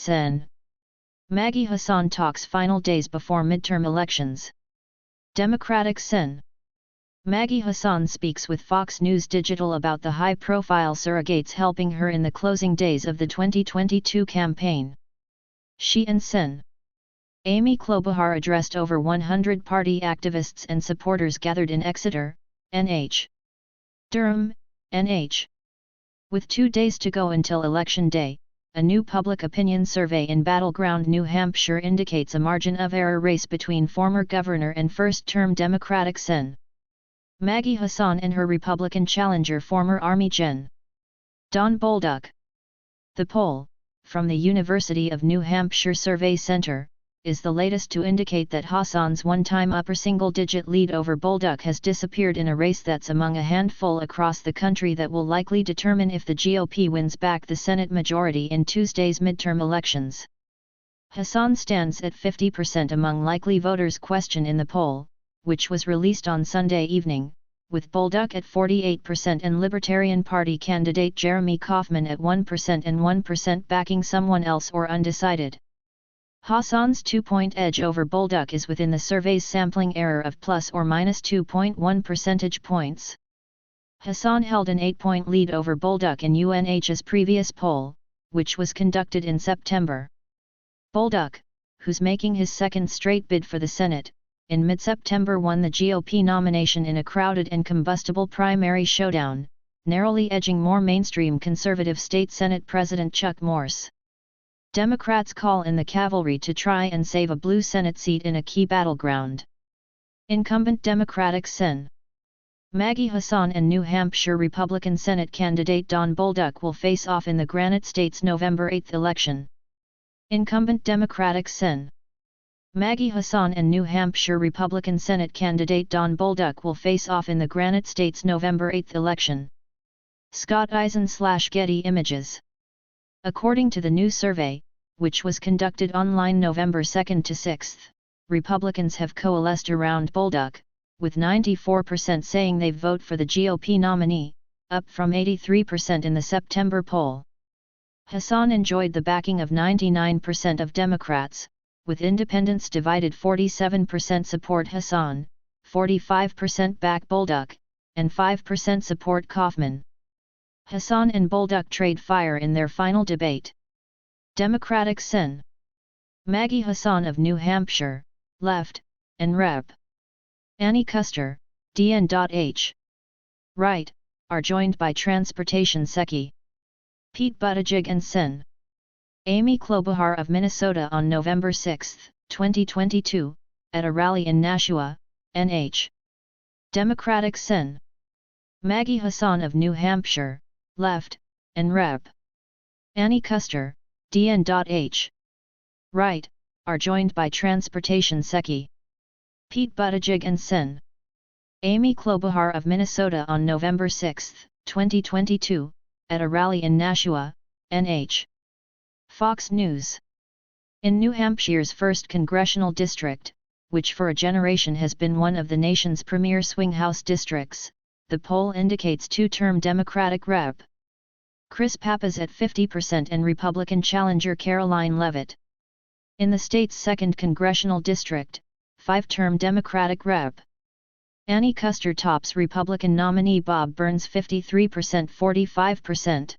Sen. Maggie Hassan talks final days before midterm elections. Democratic Sen. Maggie Hassan speaks with Fox News Digital about the high-profile surrogates helping her in the closing days of the 2022 campaign. She and Sen. Amy Klobuchar addressed over 100 party activists and supporters gathered in Exeter, NH. Durham, NH. With 2 days to go until Election Day, a new public opinion survey in Battleground, New Hampshire indicates a margin of error race between former governor and first-term Democratic Sen. Maggie Hassan and her Republican challenger former Army Gen. Don Bolduc. The poll, from the University of New Hampshire Survey Center, is the latest to indicate that Hassan's one-time upper single-digit lead over Bolduc has disappeared in a race that's among a handful across the country that will likely determine if the GOP wins back the Senate majority in Tuesday's midterm elections. Hassan stands at 50% among likely voters questioned in the poll, which was released on Sunday evening, with Bolduc at 48% and Libertarian Party candidate Jeremy Kaufman at 1% and 1% backing someone else or undecided. Hassan's 2-point edge over Bolduc is within the survey's sampling error of plus or minus 2.1 percentage points. Hassan held an 8-point lead over Bolduc in UNH's previous poll, which was conducted in September. Bolduc, who's making his second straight bid for the Senate, in mid-September won the GOP nomination in a crowded and combustible primary showdown, narrowly edging more mainstream conservative state Senate President Chuck Morse. Democrats call in the cavalry to try and save a blue Senate seat in a key battleground. Incumbent Democratic Sen. Maggie Hassan and New Hampshire Republican Senate candidate Don Bolduc will face off in the Granite State's November 8 election. Incumbent Democratic Sen. Maggie Hassan and New Hampshire Republican Senate candidate Don Bolduc will face off in the Granite State's November 8 election. Scott Eisen/Getty Images. According to the new survey, which was conducted online November 2 to 6, Republicans have coalesced around Bolduc, with 94% saying they vote for the GOP nominee, up from 83% in the September poll. Hassan enjoyed the backing of 99% of Democrats, with independents divided 47% support Hassan, 45% back Bolduc, and 5% support Kaufman. Hassan and Bolduc trade fire in their final debate. Democratic Sen. Maggie Hassan of New Hampshire, left, and Rep. Annie Kuster, DN.H. right, are joined by Transportation Secretary Pete Buttigieg and Sen. Amy Klobuchar of Minnesota on November 6, 2022, at a rally in Nashua, NH. Democratic Sen. Maggie Hassan of New Hampshire, left, and Rep. Annie Kuster, DN.H. right, are joined by Transportation Secretary Pete Buttigieg and Sen. Amy Klobuchar of Minnesota on November 6, 2022, at a rally in Nashua, NH. Fox News. In New Hampshire's 1st Congressional District, which for a generation has been one of the nation's premier swing House districts, the poll indicates two-term Democratic Rep. Chris Pappas at 50% and Republican challenger Caroline Leavitt. In the state's 2nd Congressional District, 5-term Democratic Rep. Annie Kuster tops Republican nominee Bob Burns 53%-45%.